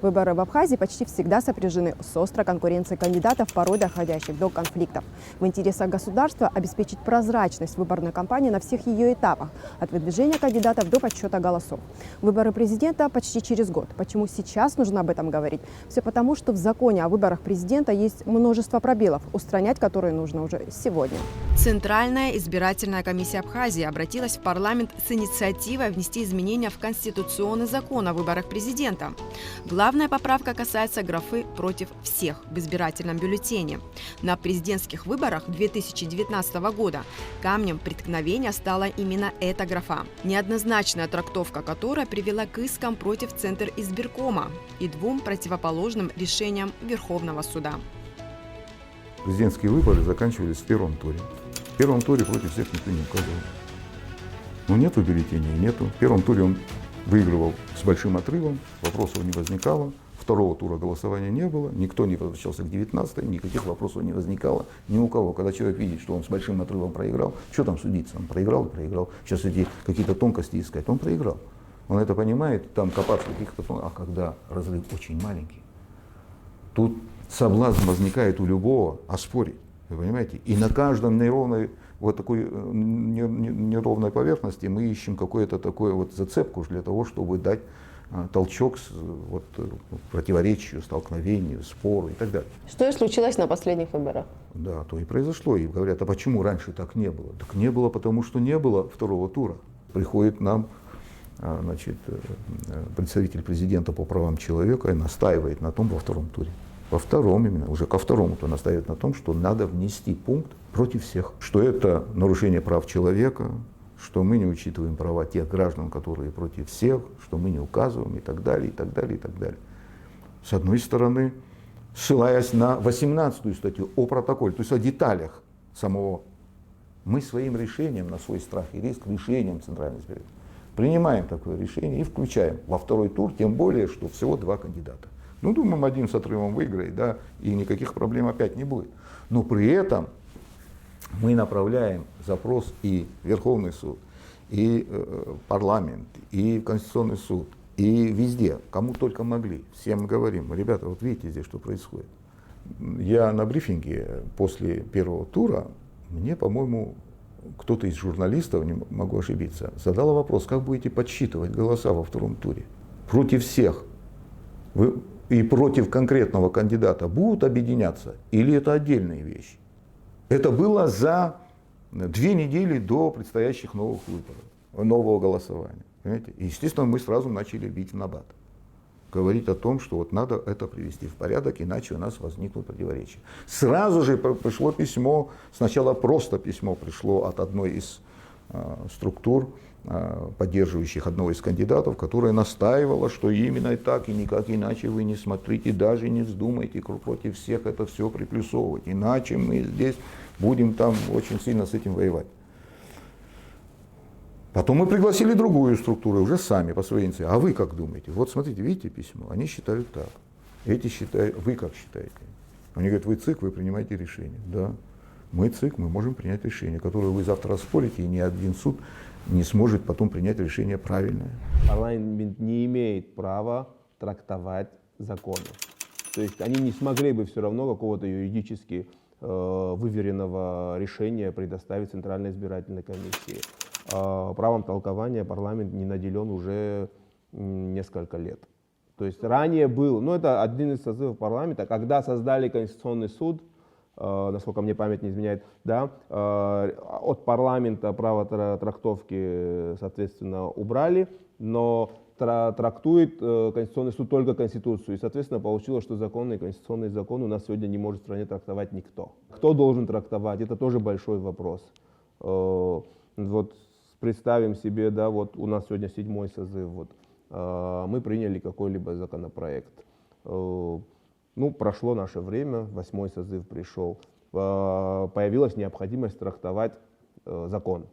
Выборы в Абхазии почти всегда сопряжены с острой конкуренцией кандидатов, порой доходящих до конфликтов. В интересах государства обеспечить прозрачность выборной кампании на всех ее этапах, от выдвижения кандидатов до подсчета голосов. Выборы президента почти через год. Почему сейчас нужно об этом говорить? Все потому, что в законе о выборах президента есть множество пробелов, устранять которые нужно уже сегодня. Центральная избирательная комиссия Абхазии обратилась в парламент с инициативой внести изменения в конституционный закон о выборах президента. Главная поправка касается графы «против всех» в избирательном бюллетене. На президентских выборах 2019 года камнем преткновения стала именно эта графа, неоднозначная трактовка которой привела к искам против Центризбиркома и двум противоположным решениям Верховного суда. Президентские выборы заканчивались в первом туре. В первом туре против всех никто не указывал. Но нету бюллетеней, нету. В первом туре он выигрывал с большим отрывом, вопросов не возникало. Второго тура голосования не было, никто не возвращался к 19-й, никаких вопросов не возникало ни у кого. Когда человек видит, что он с большим отрывом проиграл, что там судиться? Он проиграл и проиграл. Сейчас эти какие-то тонкости искать, он проиграл. Он это понимает, там копаться каких-то тонкостей. А когда разрыв очень маленький, тут соблазн возникает у любого оспорить. Вы понимаете? И на каждом неровной, вот такой неровной поверхности мы ищем какую-то такую вот зацепку для того, чтобы дать толчок вот, противоречию, столкновению, спору и так далее. Что и случилось на последних выборах? Да, то и произошло. И говорят, а почему раньше так не было? Так не было, потому что не было второго тура. Приходит нам значит, представитель президента по правам человека и настаивает на том во втором туре. Во втором именно, уже ко второму-то настаивает на том, что надо внести пункт против всех. Что это нарушение прав человека, что мы не учитываем права тех граждан, которые против всех, что мы не указываем и так далее, и так далее, и так далее. С одной стороны, ссылаясь на 18-ю статью о протоколе, то есть о деталях самого, мы своим решением, на свой страх и риск, решением Центральной избирательной принимаем такое решение и включаем во второй тур, тем более, что всего два кандидата. Ну, думаем, один с отрывом выиграет, да, и никаких проблем опять не будет. Но при этом мы направляем запрос и в Верховный суд, и парламент, и в Конституционный суд, и везде, кому только могли. Всем говорим, ребята, вот видите здесь, что происходит. Я на брифинге после первого тура, мне, по-моему, кто-то из журналистов, не могу ошибиться, задал вопрос, как будете подсчитывать голоса во втором туре? Против всех. Вы и против конкретного кандидата будут объединяться или это отдельные вещи? Это было за 2 недели до предстоящих новых выборов, нового голосования. Понимаете? И, естественно, мы сразу начали бить в набат. Говорить о том, что вот надо это привести в порядок, иначе у нас возникнут противоречия. Сразу же пришло письмо, сначала просто письмо пришло от одной из структур, поддерживающих одного из кандидатов, которая настаивала, что именно и так, и никак иначе вы не смотрите, даже не вздумайте против всех это все приплюсовывать, иначе мы здесь будем там очень сильно с этим воевать. Потом мы пригласили другую структуру, уже сами по своей инициативе. А вы как думаете? Вот смотрите, видите письмо? Они считают так. Эти считают, вы как считаете? Они говорят, вы ЦИК, вы принимаете решение. Да, мы ЦИК, мы можем принять решение, которое вы завтра оспорите, и ни один суд не сможет потом принять решение правильное. Парламент не имеет права трактовать законы. То есть они не смогли бы все равно какого-то юридически выверенного решения предоставить Центральной избирательной комиссии. Правом толкования парламент не наделен уже несколько лет. То есть ранее был, ну это один из созывов парламента, когда создали Конституционный суд, насколько мне память не изменяет, да, от парламента право трактовки, соответственно, убрали, но трактует Конституционный суд только Конституцию. И, соответственно, получилось, что законный конституционный закон у нас сегодня не может в стране трактовать никто. Кто должен трактовать, это тоже большой вопрос. Вот представим себе, да, вот у нас сегодня 7-й созыв, вот, мы приняли какой-либо законопроект. Ну, прошло наше время, 8-й созыв пришел, появилась необходимость трактовать закон.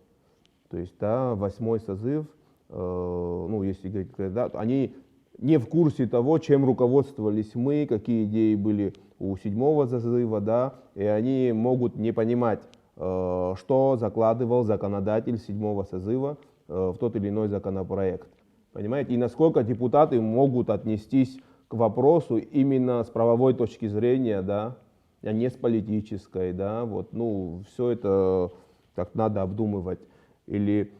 То есть, да, 8-й созыв, ну, если говорить, да, они не в курсе того, чем руководствовались мы, какие идеи были у 7-го созыва, да, и они могут не понимать, что закладывал законодатель 7-го созыва в тот или иной законопроект. Понимаете? И насколько депутаты могут отнестись к вопросу именно с правовой точки зрения, да, а не с политической, да, вот, ну, все это так надо обдумывать. Или,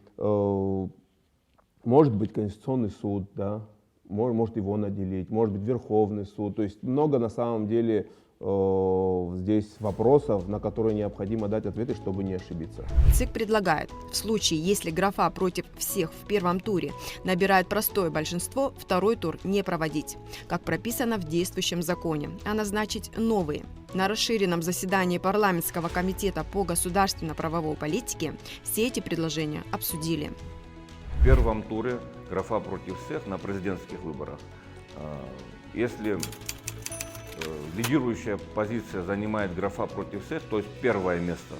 может быть, Конституционный суд, да, может его наделить, может быть, Верховный суд. То есть много на самом деле здесь вопросов, на которые необходимо дать ответы, чтобы не ошибиться. ЦИК предлагает, в случае, если графа против всех в первом туре набирает простое большинство, второй тур не проводить, как прописано в действующем законе, а назначить новые. На расширенном заседании парламентского комитета по государственно-правовой политике все эти предложения обсудили. В первом туре графа против всех на президентских выборах. Если лидирующая позиция занимает графа против всех, то есть первое место,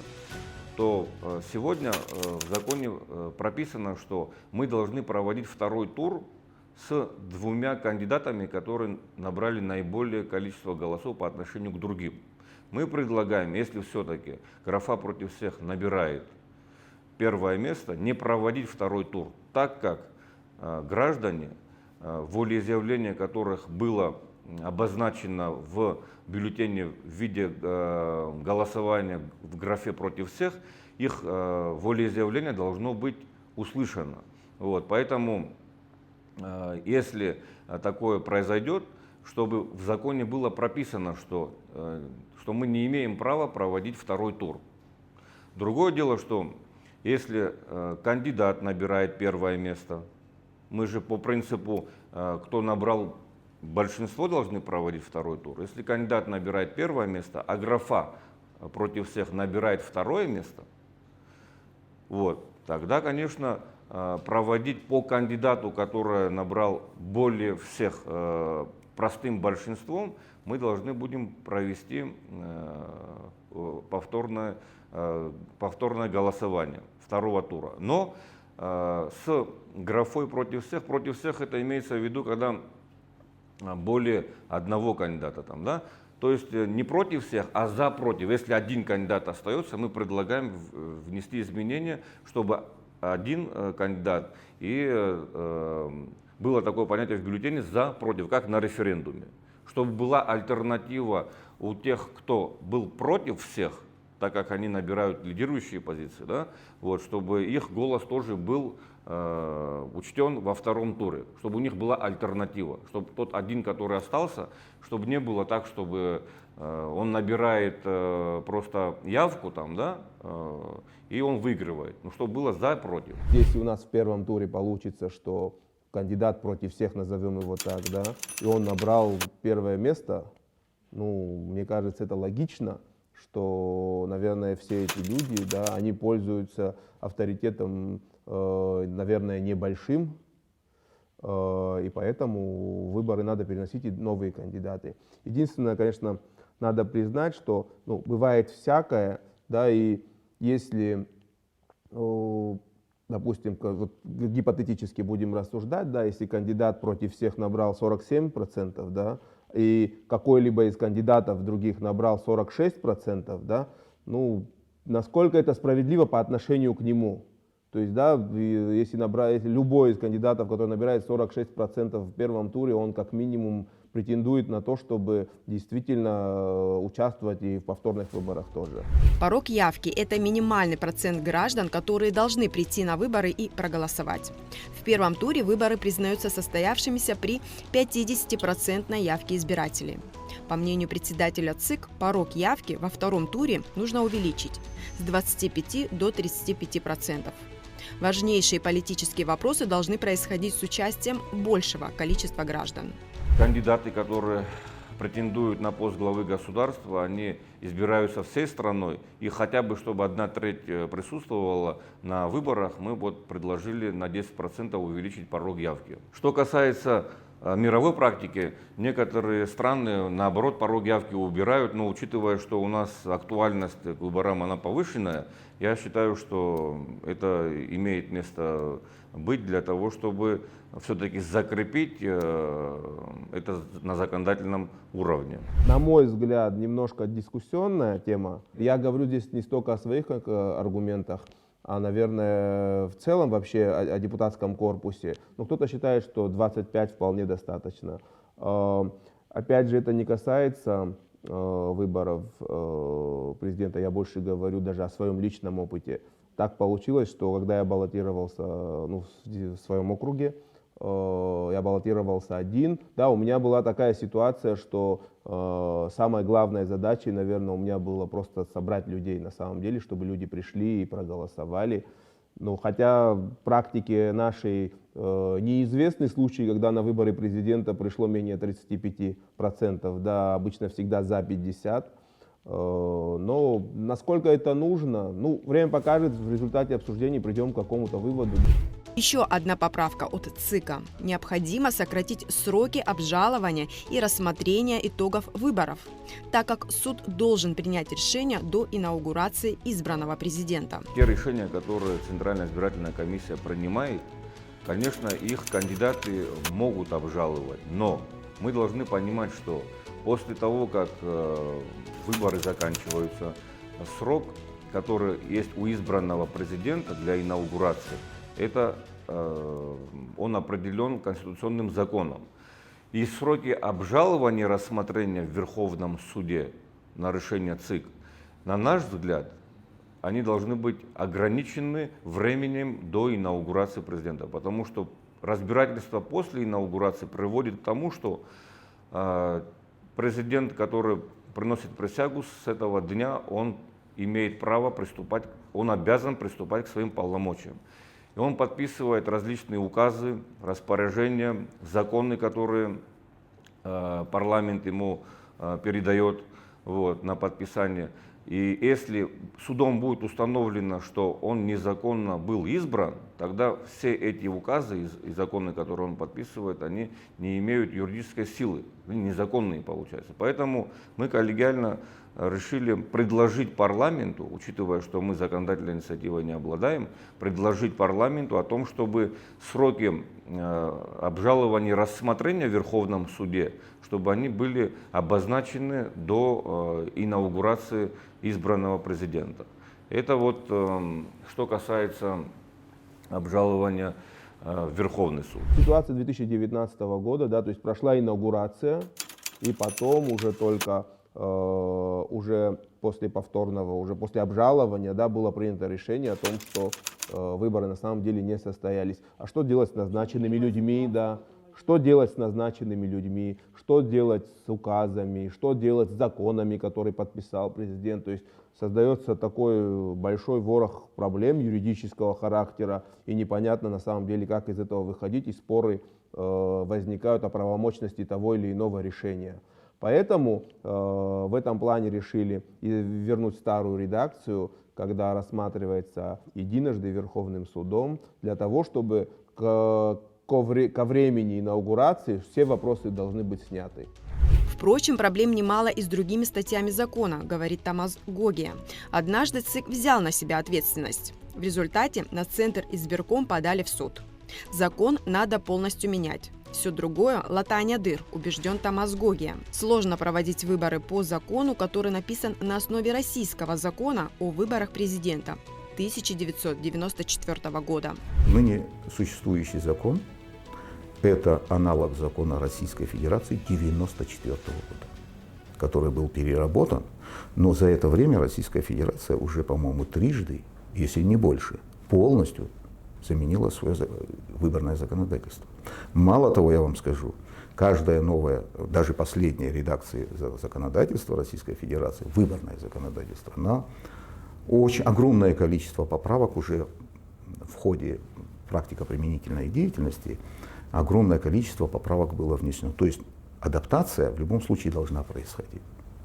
то сегодня в законе прописано, что мы должны проводить второй тур с двумя кандидатами, которые набрали наиболее количество голосов по отношению к другим. Мы предлагаем, если все-таки графа против всех набирает первое место, не проводить второй тур, так как граждане, волеизъявление которых было обозначено в бюллетене в виде голосования в графе против всех, их волеизъявление должно быть услышано. Вот, поэтому, если такое произойдет, чтобы в законе было прописано, что мы не имеем права проводить второй тур. Другое дело, что если кандидат набирает первое место, мы же по принципу, кто набрал большинство, должны проводить второй тур. Если кандидат набирает первое место, а графа против всех набирает второе место, вот, тогда, конечно, проводить по кандидату, который набрал более всех простым большинством, мы должны будем провести повторное голосование второго тура. Но с графой против всех это имеется в виду, когда более одного кандидата там, да? То есть не против всех, а за против. Если один кандидат остается, мы предлагаем внести изменения, чтобы один кандидат и было такое понятие в бюллетене за против, как на референдуме. Чтобы была альтернатива у тех, кто был против всех, так как они набирают лидирующие позиции, да, вот, чтобы их голос тоже был учтен во втором туре, чтобы у них была альтернатива, чтобы тот один, который остался, чтобы не было так, чтобы он набирает просто явку там, да, и он выигрывает, но чтобы было за и против. Если у нас в первом туре получится, что кандидат против всех, назовем его так, да, и он набрал первое место, ну, мне кажется, это логично, что, наверное, все эти люди, да, они пользуются авторитетом, наверное, небольшим, и поэтому выборы надо переносить и новые кандидаты. Единственное, конечно, надо признать, что, ну, бывает всякое, да, и если, допустим, вот гипотетически будем рассуждать, да, если кандидат против всех набрал 47%, да, и какой-либо из кандидатов других набрал 46%, да, ну, насколько это справедливо по отношению к нему? То есть, да, если любой из кандидатов, который набирает 46% в первом туре, он как минимум претендует на то, чтобы действительно участвовать и в повторных выборах тоже. Порог явки – это минимальный процент граждан, которые должны прийти на выборы и проголосовать. В первом туре выборы признаются состоявшимися при 50% явке избирателей. По мнению председателя ЦИК, порог явки во втором туре нужно увеличить с 25 до 35%. Важнейшие политические вопросы должны происходить с участием большего количества граждан. Кандидаты, которые претендуют на пост главы государства, они избираются всей страной, и хотя бы, чтобы 1/3 присутствовала на выборах, мы вот предложили на 10% увеличить порог явки. Что касается мировой практике некоторые страны, наоборот, порог явки убирают, но учитывая, что у нас актуальность к выборам она повышенная, я считаю, что это имеет место быть для того, чтобы все-таки закрепить это на законодательном уровне. На мой взгляд, немножко дискуссионная тема. Я говорю здесь не столько о своих аргументах, а, наверное, в целом вообще о депутатском корпусе. Но кто-то считает, что 25 вполне достаточно. Опять же, это не касается выборов президента. Я больше говорю даже о своем личном опыте. Так получилось, что когда я баллотировался в своем округе, я баллотировался один. Да, у меня была такая ситуация, что самой главной задачей, наверное, у меня было просто собрать людей на самом деле, чтобы люди пришли и проголосовали. Ну, хотя в практике нашей неизвестны случаи, когда на выборы президента пришло менее 35%, да, обычно всегда за 50%. Но насколько это нужно, время покажет, в результате обсуждений придем к какому-то выводу. Еще одна поправка от ЦИКа. Необходимо сократить сроки обжалования и рассмотрения итогов выборов, так как суд должен принять решение до инаугурации избранного президента. Те решения, которые Центральная избирательная комиссия принимает, конечно, их кандидаты могут обжаловать, но мы должны понимать, что после того, как выборы заканчиваются, срок, который есть у избранного президента для инаугурации, он определен конституционным законом. И сроки обжалования рассмотрения в Верховном суде на решение ЦИК, на наш взгляд, они должны быть ограничены временем до инаугурации президента, потому что разбирательство после инаугурации приводит к тому, что президент, который приносит присягу, с этого дня он имеет право приступать, он обязан приступать к своим полномочиям. И он подписывает различные указы, распоряжения, законы, которые парламент ему передает на подписание. И если судом будет установлено, что он незаконно был избран, тогда все эти указы и законы, которые он подписывает, они не имеют юридической силы, они незаконные получаются. Поэтому мы коллегиально решили предложить парламенту, учитывая, что мы законодательной инициативой не обладаем, предложить парламенту о том, чтобы сроки обжалования и рассмотрения в Верховном суде, чтобы они были обозначены до инаугурации избранного президента. Это что касается обжалования в Верховный суд. Ситуация 2019 года, да, то есть прошла инаугурация, и потом уже только уже после повторного, уже после обжалования, да, было принято решение о том, что выборы на самом деле не состоялись. А что делать с назначенными людьми, да? Что делать с назначенными людьми, что делать с указами, что делать с законами, которые подписал президент. То есть создается такой большой ворох проблем юридического характера, и непонятно на самом деле, как из этого выходить, и споры возникают о правомочности того или иного решения. Поэтому в этом плане решили вернуть старую редакцию, когда рассматривается единожды Верховным судом, для того, чтобы ко времени инаугурации все вопросы должны быть сняты. Впрочем, проблем немало и с другими статьями закона, говорит Томас Гогия. Однажды ЦИК взял на себя ответственность. В результате на Центр избирком подали в суд. Закон надо полностью менять. Все другое – латание дыр, убежден Томас Гогия. Сложно проводить выборы по закону, который написан на основе российского закона о выборах президента 1994 года. Ныне существующий закон – это аналог закона Российской Федерации 1994 года, который был переработан, но за это время Российская Федерация уже, по-моему, трижды, если не больше, полностью заменила свое выборное законодательство. Мало того, я вам скажу, каждая новая, даже последняя редакция законодательства Российской Федерации, выборное законодательство, на очень огромное количество поправок уже в ходе практико-применительной деятельности, огромное количество поправок было внесено. То есть адаптация в любом случае должна происходить.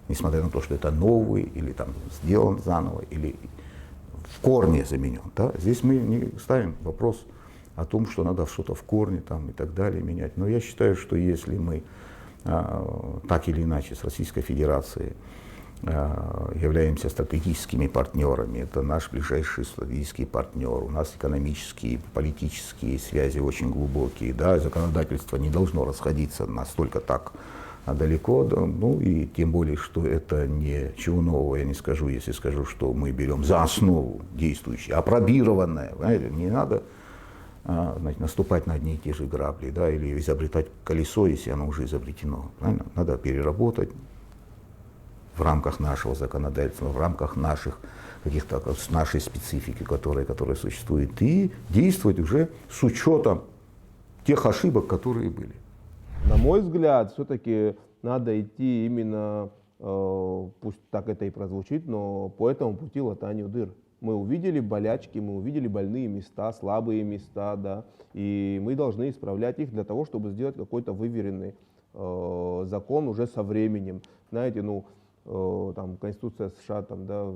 Несмотря на то, что это новый, или там сделан заново, или в корне заменен. Да? Здесь мы не ставим вопрос о том, что надо что-то в корне там, и так далее менять. Но я считаю, что если мы так или иначе с Российской Федерацией являемся стратегическими партнерами, это наш ближайший стратегический партнер, у нас экономические, политические связи очень глубокие, да, законодательство не должно расходиться настолько так далеко, да, ну и тем более, что это ничего нового я не скажу, если скажу, что мы берем за основу действующее, апробированное, понимаете, не надо значит, наступать на одни и те же грабли, да, или изобретать колесо, если оно уже изобретено, правильно? Надо переработать в рамках нашего законодательства, в рамках наших каких-то нашей специфики, которая существует, и действовать уже с учетом тех ошибок, которые были. На мой взгляд, все-таки надо идти именно, пусть так это и прозвучит, но по этому пути латанию дыр. Мы увидели болячки, мы увидели больные места, слабые места, да, и мы должны исправлять их для того, чтобы сделать какой-то выверенный закон уже со временем. Знаете, ну, там, Конституция США, там, да,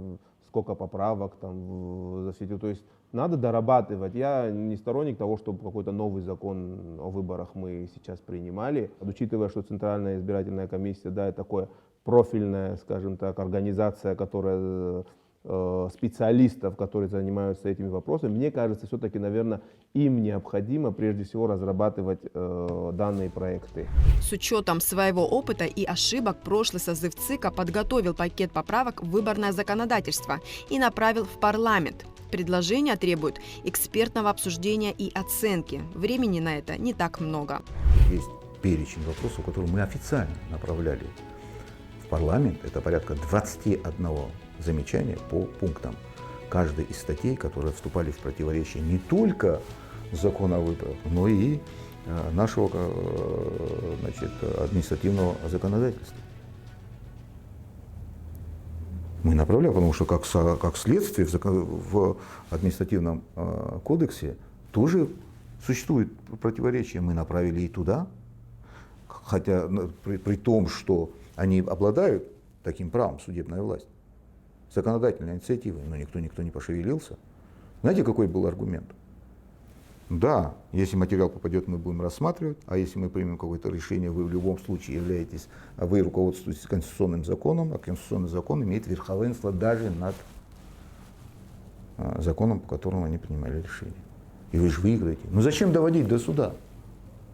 сколько поправок там засветил. То есть надо дорабатывать. Я не сторонник того, чтобы какой-то новый закон о выборах мы сейчас принимали. Учитывая, что Центральная избирательная комиссия, да, это такое профильная, скажем так, организация, которая специалистов, которые занимаются этими вопросами, мне кажется, все-таки, наверное, им необходимо прежде всего разрабатывать данные проекты. С учетом своего опыта и ошибок прошлый созыв ЦИКа подготовил пакет поправок в выборное законодательство и направил в парламент. Предложения требуют экспертного обсуждения и оценки. Времени на это не так много. Есть перечень вопросов, которые мы официально направляли в парламент. Это порядка 21 замечания по пунктам каждой из статей, которые вступали в противоречие не только закона о выборах, но и нашего, значит, административного законодательства. Мы направляем, потому что как следствие в административном кодексе тоже существует противоречие. Мы направили и туда, хотя при том, что они обладают таким правом, судебная власть, законодательной инициативой, но никто не пошевелился. Знаете, какой был аргумент? Да, если материал попадет, мы будем рассматривать, а если мы примем какое-то решение, вы в любом случае являетесь, вы руководствуетесь конституционным законом, а конституционный закон имеет верховенство даже над законом, по которому они принимали решение. И вы же выиграете. Ну зачем доводить до суда?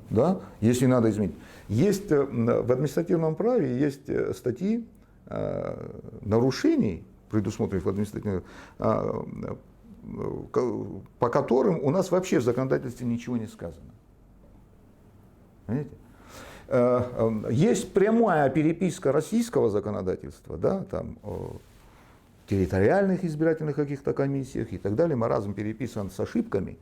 Да? Если надо изменить. Есть в административном праве есть статьи нарушений, предусмотренных в административном, по которым у нас вообще в законодательстве ничего не сказано. Понимаете? Есть прямая переписка российского законодательства, да, там, о территориальных избирательных каких-то комиссиях и так далее. Маразм переписан с ошибками,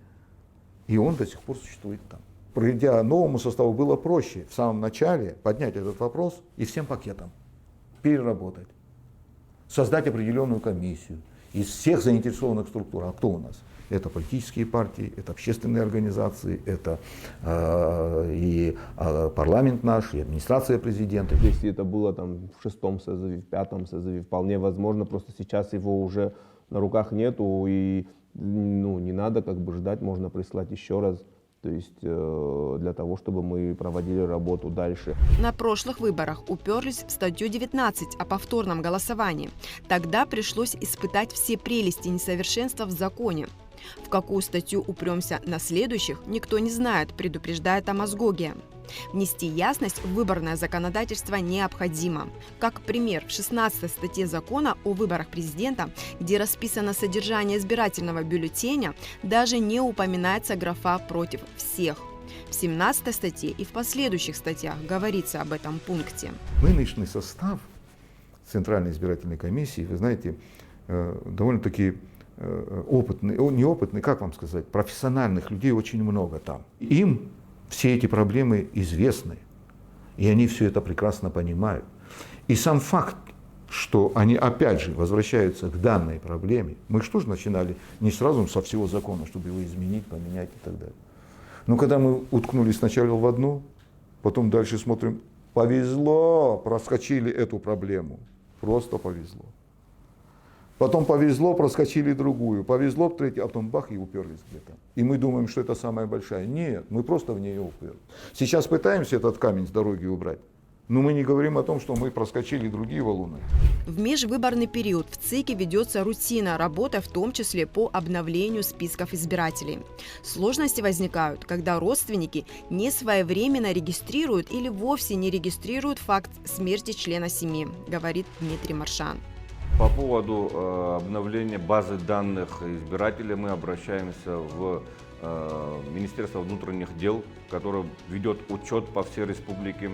и он до сих пор существует там. Придя новому составу, было проще в самом начале поднять этот вопрос и всем пакетом переработать. Создать определенную комиссию из всех заинтересованных структур. А кто у нас? Это политические партии, это общественные организации, это и парламент наш, и администрация президента. Если это было там в 6-м созыве, в 5-м созыве, вполне возможно, просто сейчас его уже на руках нету, и ну, не надо как бы ждать, можно прислать еще раз. То есть для того, чтобы мы проводили работу дальше. На прошлых выборах уперлись в статью 19 о повторном голосовании. Тогда пришлось испытать все прелести несовершенства в законе. В какую статью упремся на следующих, никто не знает, предупреждает Амазгогия. Внести ясность в выборное законодательство необходимо. Как пример, в 16 статье закона о выборах президента, где расписано содержание избирательного бюллетеня, даже не упоминается графа «против всех». В 17 статье и в последующих статьях говорится об этом пункте. Нынешний состав Центральной избирательной комиссии, вы знаете, довольно-таки опытный, неопытный, как вам сказать, профессиональных людей очень много там. Им все эти проблемы известны, и они все это прекрасно понимают. И сам факт, что они опять же возвращаются к данной проблеме, мы что же начинали не сразу со всего закона, чтобы его изменить, поменять и так далее. Но когда мы уткнулись сначала в одну, потом дальше смотрим, повезло, проскочили эту проблему, просто повезло. Потом повезло, проскочили другую. Повезло, третью, а потом бах, и уперлись где-то. И мы думаем, что это самая большая. Нет, мы просто в нее уперлись. Сейчас пытаемся этот камень с дороги убрать. Но мы не говорим о том, что мы проскочили другие валуны. В межвыборный период в ЦИКе ведется рутина, работа в том числе по обновлению списков избирателей. Сложности возникают, когда родственники не своевременно регистрируют или вовсе не регистрируют факт смерти члена семьи, говорит Дмитрий Маршан. По поводу обновления базы данных избирателей мы обращаемся в Министерство внутренних дел, которое ведет учет по всей республике,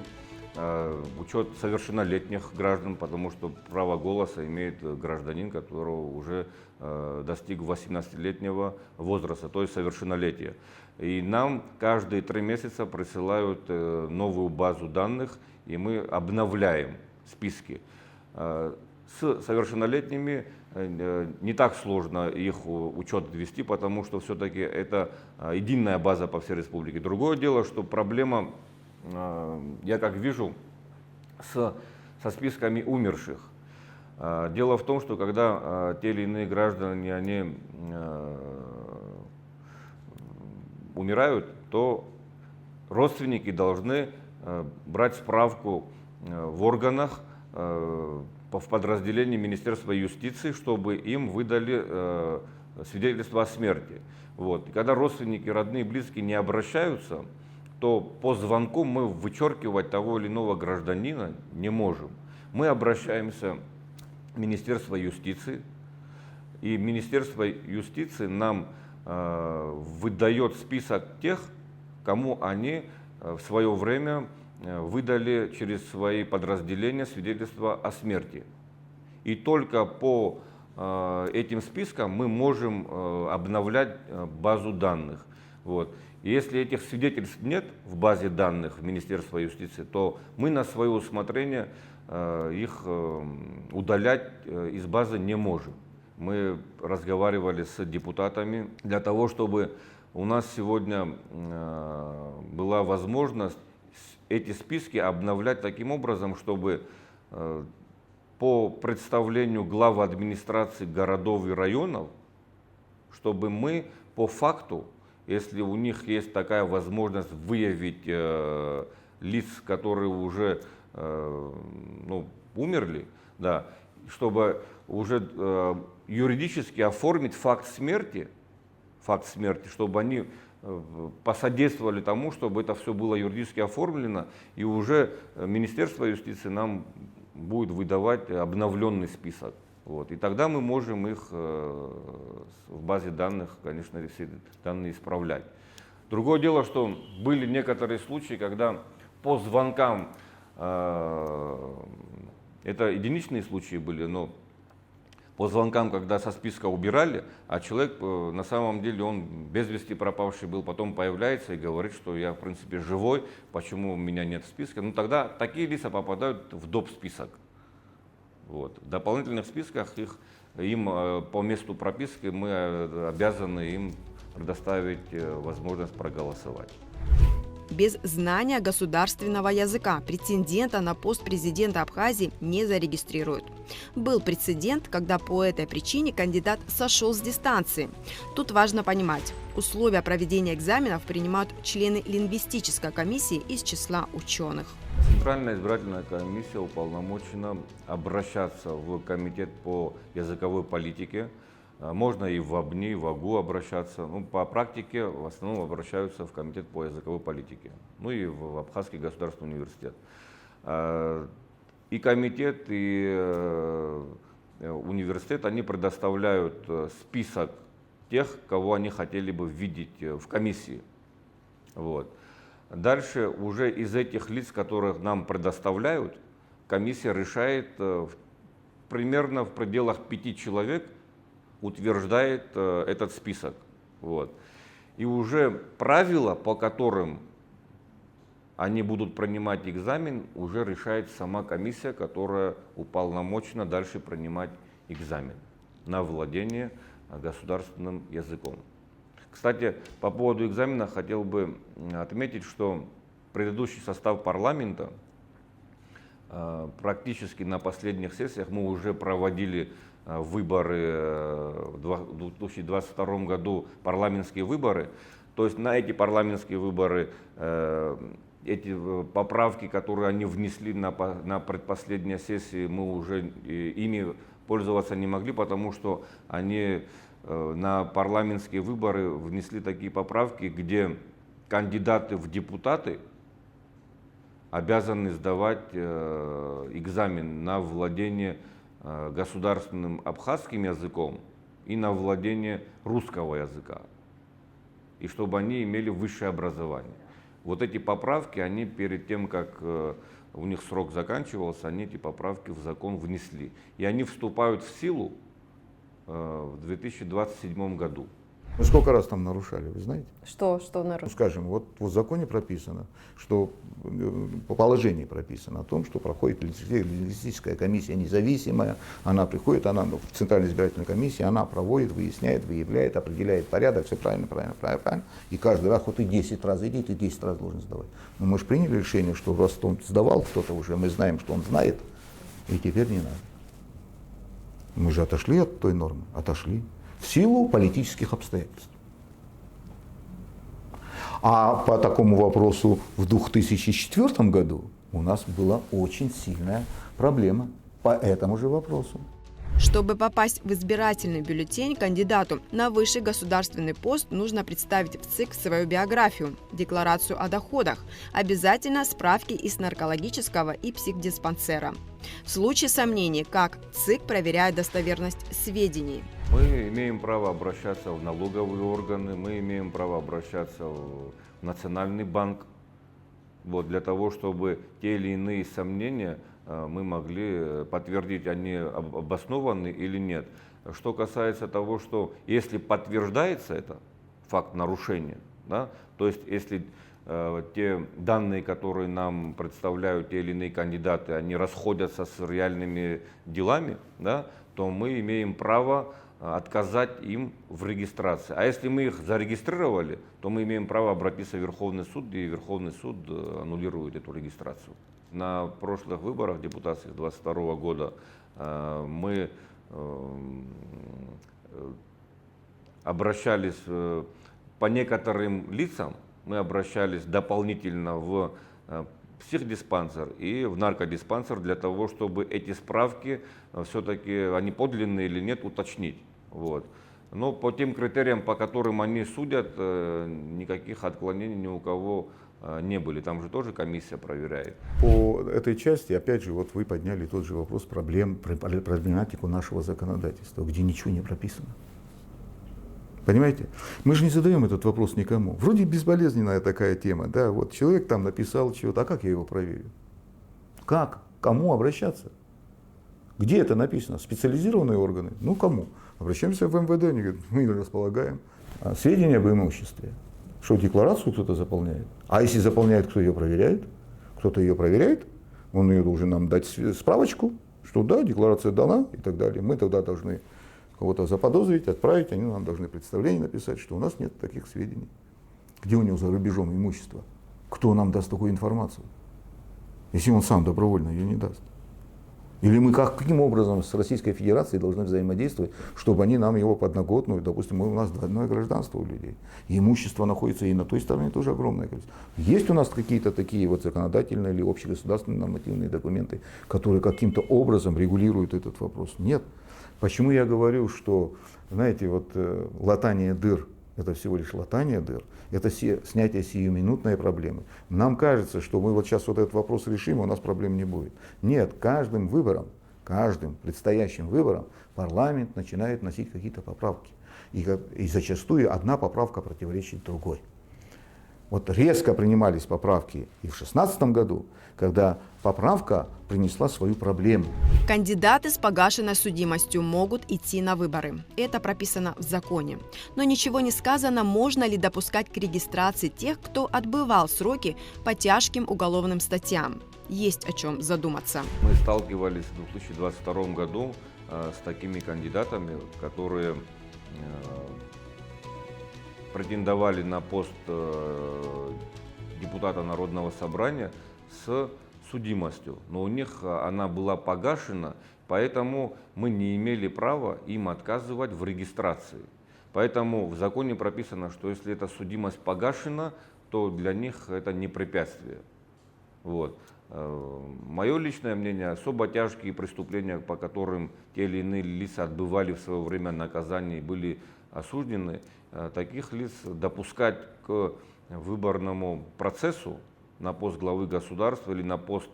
учет совершеннолетних граждан, потому что право голоса имеет гражданин, которого уже достиг 18-летнего возраста, то есть совершеннолетия. И нам каждые 3 месяца присылают новую базу данных, и мы обновляем списки. С совершеннолетними не так сложно их учет ввести, потому что все-таки это единая база по всей республике. Другое дело, что проблема, я как вижу, со списками умерших. Дело в том, что когда те или иные граждане они умирают, то родственники должны брать справку в органах, в подразделении Министерства юстиции, чтобы им выдали свидетельство о смерти. Вот. И когда родственники, родные, близкие не обращаются, то по звонку мы вычеркивать того или иного гражданина не можем. Мы обращаемся в Министерство юстиции, и Министерство юстиции нам выдает список тех, кому они в свое время выдали через свои подразделения свидетельство о смерти. И только по этим спискам мы можем обновлять базу данных. Вот. И если этих свидетельств нет в базе данных Министерства юстиции, то мы на свое усмотрение их удалять из базы не можем. Мы разговаривали с депутатами для того, чтобы у нас сегодня была возможность эти списки обновлять таким образом, чтобы по представлению глав администрации городов и районов, чтобы мы по факту, если у них есть такая возможность выявить лиц, которые уже умерли, да, чтобы уже юридически оформить факт смерти, чтобы они посодействовали тому, чтобы это все было юридически оформлено, и уже Министерство юстиции нам будет выдавать обновленный список. Вот. И тогда мы можем их в базе данных, конечно, все данные исправлять. Другое дело, что были некоторые случаи, когда по звонкам, это единичные случаи были, но по звонкам, когда со списка убирали, а человек на самом деле он без вести пропавший был, потом появляется и говорит, что я в принципе живой, почему у меня нет списка. Ну тогда такие лица попадают в доп. Список. Вот. В дополнительных списках им по месту прописки мы обязаны им предоставить возможность проголосовать. Без знания государственного языка претендента на пост президента Абхазии не зарегистрируют. Был прецедент, когда по этой причине кандидат сошел с дистанции. Тут важно понимать, условия проведения экзаменов принимают члены лингвистической комиссии из числа ученых. Центральная избирательная комиссия уполномочена обращаться в комитет по языковой политике. Можно и в АБНИ, и в АГУ обращаться. Ну, по практике в основном обращаются в комитет по языковой политике. Ну и в Абхазский государственный университет. И комитет, и университет, они предоставляют список тех, кого они хотели бы видеть в комиссии. Вот. Дальше уже из этих лиц, которых нам предоставляют, комиссия решает примерно в пределах 5 человек, утверждает этот список. Вот. И уже правила, по которым они будут принимать экзамен, уже решает сама комиссия, которая уполномочена дальше принимать экзамен на владение государственным языком. Кстати, по поводу экзамена хотел бы отметить, что предыдущий состав парламента практически на последних сессиях мы уже проводили выборы в 2022 году, парламентские выборы. То есть на эти парламентские выборы эти поправки, которые они внесли на предпоследней сессии, мы уже ими пользоваться не могли, потому что они на парламентские выборы внесли такие поправки, где кандидаты в депутаты обязаны сдавать экзамен на владение государственным абхазским языком и на владение русского языка, и чтобы они имели высшее образование. Вот эти поправки, они перед тем, как у них срок заканчивался, они эти поправки в закон внесли. И они вступают в силу в 2027 году. Ну, сколько раз там нарушали, вы знаете? Что Ну, нарушили? скажем, вот в законе прописано, что по положению прописано о том, что проходит лингвистическая комиссия независимая, она приходит, она в Центральной избирательной комиссии, она проводит, выясняет, выявляет, определяет порядок, все правильно. И каждый раз, вот ты 10 раз иди, ты 10 раз должен сдавать. Но мы же приняли решение, что раз он сдавал кто-то уже, мы знаем, что он знает, и теперь не надо. Мы же отошли от той нормы, отошли. В силу политических обстоятельств. А по такому вопросу в 2004 году у нас была очень сильная проблема по этому же вопросу. Чтобы попасть в избирательный бюллетень, кандидату на высший государственный пост нужно представить в ЦИК свою биографию, декларацию о доходах, обязательно справки из наркологического и психдиспансера. В случае сомнений, как ЦИК проверяет достоверность сведений. Мы имеем право обращаться в налоговые органы, мы имеем право обращаться в Национальный банк, вот, для того, чтобы те или иные сомнения мы могли подтвердить, они обоснованы или нет. Что касается того, что если подтверждается это, факт нарушения, да, то есть если те данные, которые нам представляют те или иные кандидаты, они расходятся с реальными делами, да, то мы имеем право отказать им в регистрации. А если мы их зарегистрировали, то мы имеем право обратиться в Верховный суд, и Верховный суд аннулирует эту регистрацию. На прошлых выборах депутатских 2022 года мы обращались по некоторым лицам, мы обращались дополнительно в психдиспансер и в наркодиспансер для того, чтобы эти справки все-таки, они подлинные или нет, уточнить. Вот. Но по тем критериям, по которым они судят, никаких отклонений ни у кого не были. Там же тоже комиссия проверяет. По этой части, опять же, вот вы подняли тот же вопрос проблематику нашего законодательства, где ничего не прописано. Понимаете? Мы же не задаем этот вопрос никому. Вроде безболезненная такая тема, да, вот человек там написал чего-то, а как я его проверю? Как? Кому обращаться? Где это написано? Специализированные органы? Ну, кому? Обращаемся в МВД, они говорят, мы располагаем. Сведения об имуществе. Что, декларацию кто-то заполняет? А если заполняет, кто ее проверяет? Кто-то ее проверяет, он ее должен нам дать справочку, что да, декларация дана и так далее. Мы тогда должны кого-то заподозрить, отправить, они нам должны представление написать, что у нас нет таких сведений. Где у него за рубежом имущество? Кто нам даст такую информацию? Если он сам добровольно ее не даст. Или мы каким образом с Российской Федерацией должны взаимодействовать, чтобы они нам его подноготную, допустим, у нас двойное гражданство у людей. И имущество находится и на той стороне тоже огромное количество. Есть у нас какие-то такие вот законодательные или общегосударственные нормативные документы, которые каким-то образом регулируют этот вопрос? Нет. Почему я говорю, что, знаете, вот латание дыр, это всего лишь латание дыр, это снятие сиюминутной проблемы. Нам кажется, что мы вот сейчас вот этот вопрос решим, и у нас проблем не будет. Нет, каждым предстоящим выбором парламент начинает вносить какие-то поправки. И зачастую одна поправка противоречит другой. Вот резко принимались поправки и в 2016 году, когда поправка принесла свою проблему. Кандидаты с погашенной судимостью могут идти на выборы. Это прописано в законе. Но ничего не сказано, можно ли допускать к регистрации тех, кто отбывал сроки по тяжким уголовным статьям. Есть о чем задуматься. Мы сталкивались в 2022 году с такими кандидатами, которые претендовали на пост депутата Народного собрания с судимостью, но у них она была погашена, поэтому мы не имели права им отказывать в регистрации. Поэтому в законе прописано, что если эта судимость погашена, то для них это не препятствие. Вот. Мое личное мнение, особо тяжкие преступления, по которым те или иные лица отбывали в свое время наказание и были осуждены, таких лиц допускать к выборному процессу на пост главы государства или на пост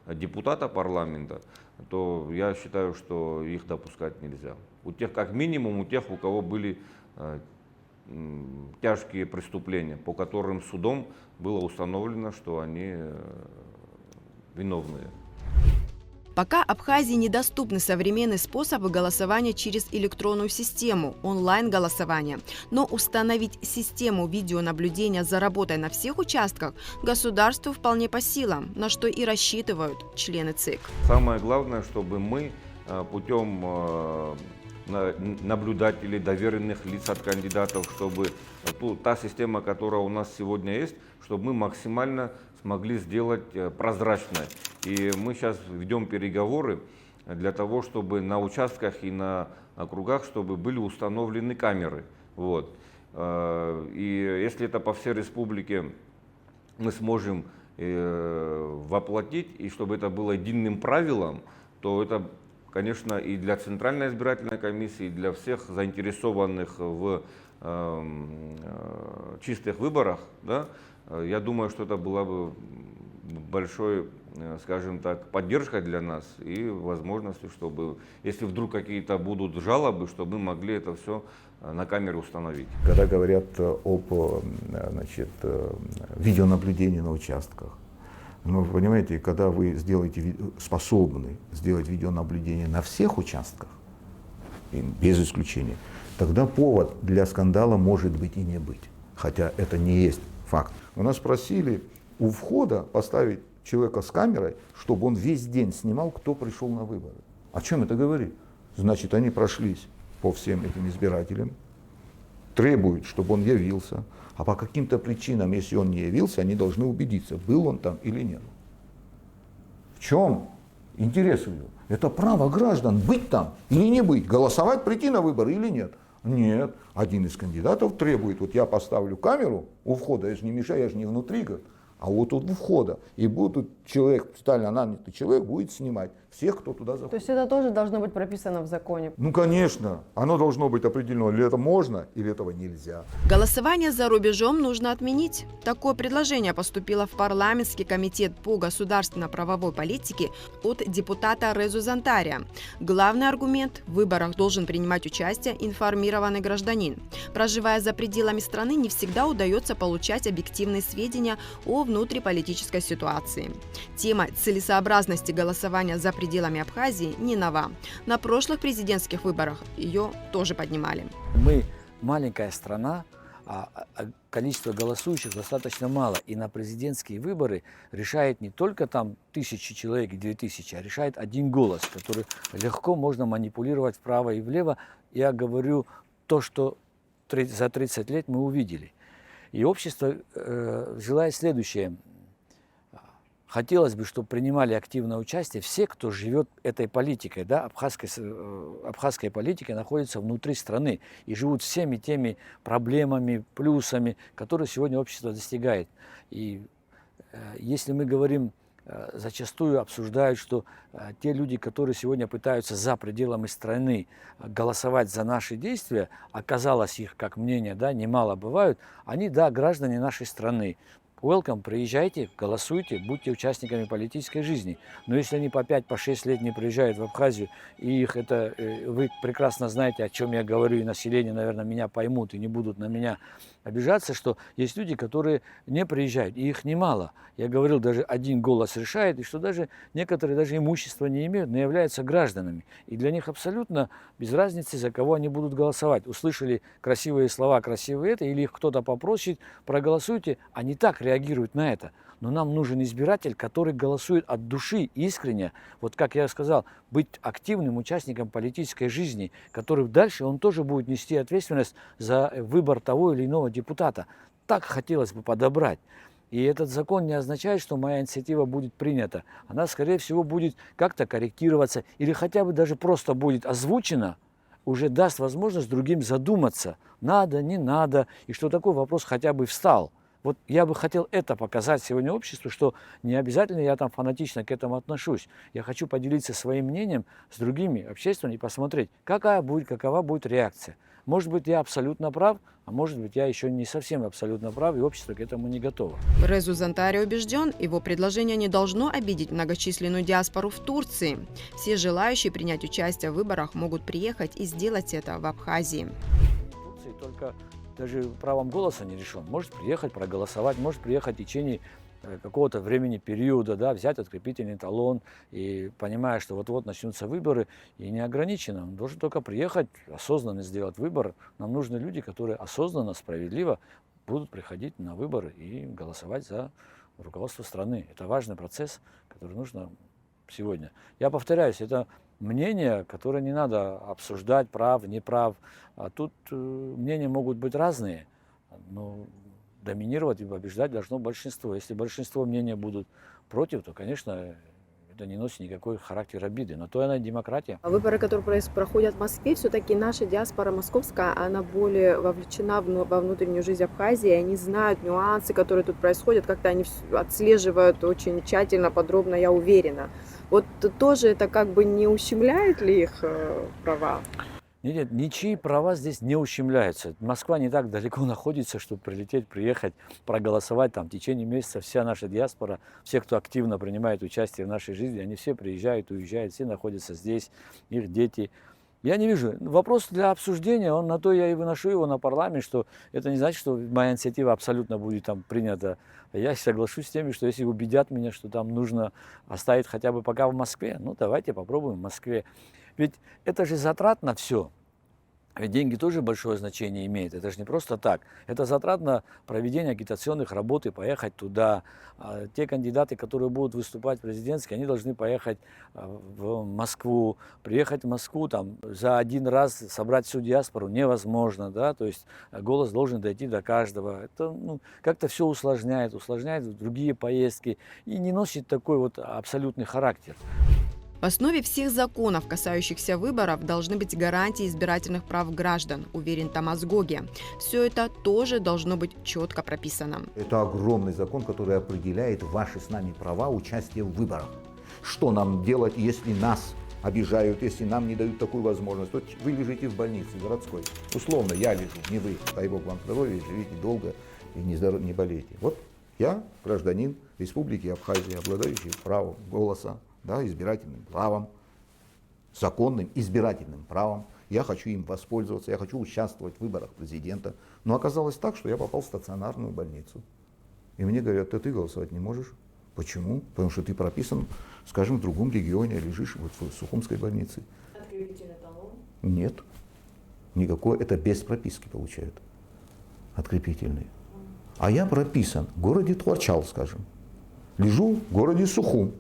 депутата парламента, то я считаю, что их допускать нельзя. У тех, как минимум, у тех, у кого были тяжкие преступления, по которым судом было установлено, что они виновные. Пока Абхазии недоступны современные способы голосования через электронную систему, онлайн-голосование. Но установить систему видеонаблюдения за работой на всех участках государству вполне по силам, на что и рассчитывают члены ЦИК. Самое главное, чтобы мы путем наблюдателей, доверенных лиц от кандидатов, чтобы та система, которая у нас сегодня есть, чтобы мы максимально смогли сделать прозрачной. И мы сейчас ведем переговоры для того, чтобы на участках и на округах, чтобы были установлены камеры. Вот. И если это по всей республике мы сможем воплотить, и чтобы это было единым правилом, то это, конечно, и для Центральной избирательной комиссии, и для всех заинтересованных в чистых выборах, да, я думаю, что это была бы большой, скажем так, поддержкой для нас и возможностью, чтобы, если вдруг какие-то будут жалобы, чтобы мы могли это все на камере установить. Когда говорят об видеонаблюдении на участках, ну, вы понимаете, когда вы способны сделать видеонаблюдение на всех участках, без исключения, тогда повод для скандала может быть и не быть. Хотя это не есть факт. У нас просили у входа поставить человека с камерой, чтобы он весь день снимал, кто пришел на выборы. О чем это говорит? Значит, они прошлись по всем этим избирателям, требуют, чтобы он явился, а по каким-то причинам, если он не явился, они должны убедиться, был он там или нет. В чем интерес его? Это право граждан быть там или не быть, голосовать, прийти на выборы или нет. Нет, один из кандидатов требует, вот я поставлю камеру у входа, я же не мешаю, я же не внутри, а вот тут у входа. И будет человек, специально нанятый человек, будет снимать всех, кто туда заходит. То есть это тоже должно быть прописано в законе? Ну, конечно, оно должно быть определено, или это можно, или этого нельзя. Голосование за рубежом нужно отменить. Такое предложение поступило в парламентский комитет по государственно-правовой политике от депутата Резу Зантария. Главный аргумент – в выборах должен принимать участие информированный гражданин. Проживая за пределами страны, не всегда удается получать объективные сведения о внутриполитической ситуации. Тема целесообразности голосования за пределами Абхазии не нова. На прошлых президентских выборах ее тоже поднимали. Мы маленькая страна, а количество голосующих достаточно мало. И на президентские выборы решает не только там 1000 человек и 2000, а решает один голос, который легко можно манипулировать вправо и влево. Я говорю то, что за 30 лет мы увидели. И общество желает следующее. Хотелось бы, чтобы принимали активное участие все, кто живет этой политикой. Да? Абхазская политика находится внутри страны и живут всеми теми проблемами, плюсами, которые сегодня общество достигает. И если мы говорим, зачастую обсуждают, что те люди, которые сегодня пытаются за пределами страны голосовать за наши действия, оказалось их, как мнение, да, немало бывают, они, да, граждане нашей страны. Welcome, приезжайте, голосуйте, будьте участниками политической жизни. Но если они по 5-6 лет не приезжают в Абхазию, и их это, вы прекрасно знаете, о чем я говорю, и население, наверное, меня поймут и не будут на меня обижаться, что есть люди, которые не приезжают, и их немало. Я говорил, даже один голос решает, и что даже некоторые даже имущества не имеют, но являются гражданами. И для них абсолютно без разницы, за кого они будут голосовать. Услышали красивые слова, красивые это, или их кто-то попросит, проголосуйте, они так реагируют на это. Но нам нужен избиратель, который голосует от души, искренне. Вот как я сказал, быть активным участником политической жизни, который дальше он тоже будет нести ответственность за выбор того или иного депутата. Так хотелось бы подобрать. И этот закон не означает, что моя инициатива будет принята. Она, скорее всего, будет как-то корректироваться или хотя бы даже просто будет озвучена, уже даст возможность другим задуматься, надо, не надо, и что такой вопрос хотя бы встал. Вот я бы хотел это показать сегодня обществу, что не обязательно я там фанатично к этому отношусь. Я хочу поделиться своим мнением с другими общественниками и посмотреть, какова будет реакция. Может быть, я абсолютно прав, а может быть, я еще не совсем абсолютно прав, и общество к этому не готово. Резу Зантари убежден, его предложение не должно обидеть многочисленную диаспору в Турции. Все желающие принять участие в выборах могут приехать и сделать это в Абхазии. В Турции только даже правом голоса не решен. Может приехать, проголосовать, может приехать в течение какого-то времени, периода, да, взять открепительный талон и понимая, что вот-вот начнутся выборы, и не ограничено. Он должен только приехать, осознанно сделать выбор. Нам нужны люди, которые осознанно, справедливо будут приходить на выборы и голосовать за руководство страны. Это важный процесс, который нужно сегодня. Я повторяюсь, это мнение, которое не надо обсуждать, прав, неправ. А тут мнения могут быть разные, но доминировать и побеждать должно большинство. Если большинство мнений будут против, то, конечно, это не носит никакой характер обиды. Но то она демократия. Выборы, которые проходят в Москве, все-таки наша диаспора московская, она более вовлечена во внутреннюю жизнь Абхазии. Они знают нюансы, которые тут происходят, как-то они отслеживают очень тщательно, подробно, я уверена. Вот тоже это как бы не ущемляет ли их права? Нет, ничьи права здесь не ущемляются. Москва не так далеко находится, чтобы прилететь, приехать, проголосовать. Там в течение месяца вся наша диаспора, все, кто активно принимает участие в нашей жизни, они все приезжают, уезжают, все находятся здесь, их дети. Я не вижу. Вопрос для обсуждения, на то я и выношу его на парламент, что это не значит, что моя инициатива абсолютно будет там принята. Я соглашусь с теми, что если убедят меня, что там нужно оставить хотя бы пока в Москве, ну давайте попробуем в Москве. Ведь это же затратно все. Ведь деньги тоже большое значение имеют. Это же не просто так. Это затрат на проведение агитационных работ и поехать туда. Те кандидаты, которые будут выступать президентские, они должны поехать в Москву. Приехать в Москву, там, за один раз собрать всю диаспору невозможно. Да? То есть голос должен дойти до каждого. Это как-то все усложняет другие поездки и не носит такой вот абсолютный характер. В основе всех законов, касающихся выборов, должны быть гарантии избирательных прав граждан, уверен Томас Гоге. Все это тоже должно быть четко прописано. Это огромный закон, который определяет ваши с нами права участия в выборах. Что нам делать, если нас обижают, если нам не дают такую возможность? Вот вы лежите в больнице городской. Условно, я лежу, не вы. Дай Бог вам здоровья, живите долго и не болейте. Вот я гражданин Республики Абхазия, обладающий правом голоса. Да, избирательным правом, законным избирательным правом. Я хочу им воспользоваться, я хочу участвовать в выборах президента. Но оказалось так, что я попал в стационарную больницу. И мне говорят, ты голосовать не можешь. Почему? Потому что ты прописан, скажем, в другом регионе, лежишь вот в Сухумской больнице. Открепительный талон? Нет. Никакой, это без прописки получают. Открепительный. А я прописан в городе Творчал, скажем. Лежу в городе Сухум.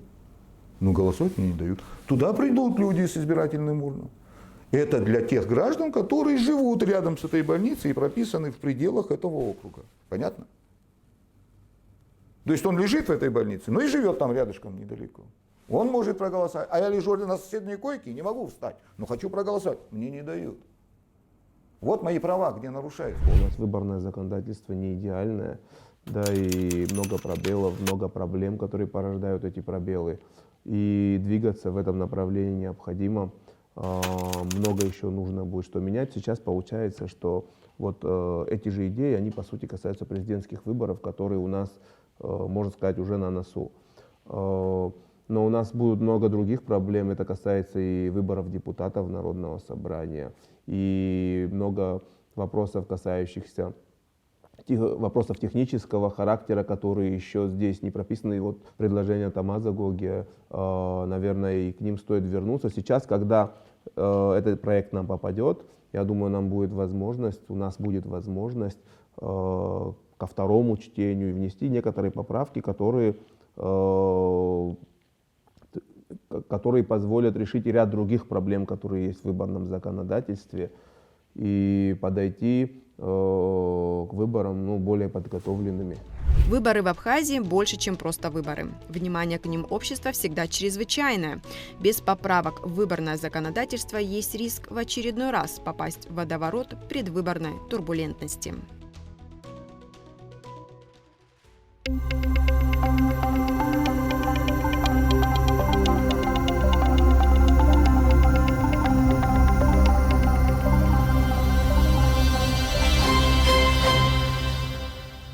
Но голосовать мне не дают. Туда придут люди с избирательным урном. Это для тех граждан, которые живут рядом с этой больницей и прописаны в пределах этого округа. Понятно? То есть он лежит в этой больнице, но и живет там рядышком недалеко. Он может проголосовать. А я лежу на соседней койке и не могу встать. Но хочу проголосовать. Мне не дают. Вот мои права, где нарушаются. У нас выборное законодательство не идеальное. Да, и много пробелов, много проблем, которые порождают эти пробелы. И двигаться в этом направлении необходимо. Много еще нужно будет что менять. Сейчас получается, что вот эти же идеи, они по сути касаются президентских выборов, которые у нас, можно сказать, уже на носу. Но у нас будет много других проблем. Это касается и выборов депутатов Народного собрания, и много вопросов, касающихся вопросов технического характера, которые еще здесь не прописаны. И вот предложение Томаса Гоге, наверное, и к ним стоит вернуться. Сейчас, когда этот проект нам попадет, я думаю, у нас будет возможность ко второму чтению внести некоторые поправки, которые позволят решить и ряд других проблем, которые есть в выборном законодательстве, и подойти к выборам более подготовленными. Выборы в Абхазии больше, чем просто выборы. Внимание к ним общества всегда чрезвычайное. Без поправок в выборное законодательство есть риск в очередной раз попасть в водоворот предвыборной турбулентности.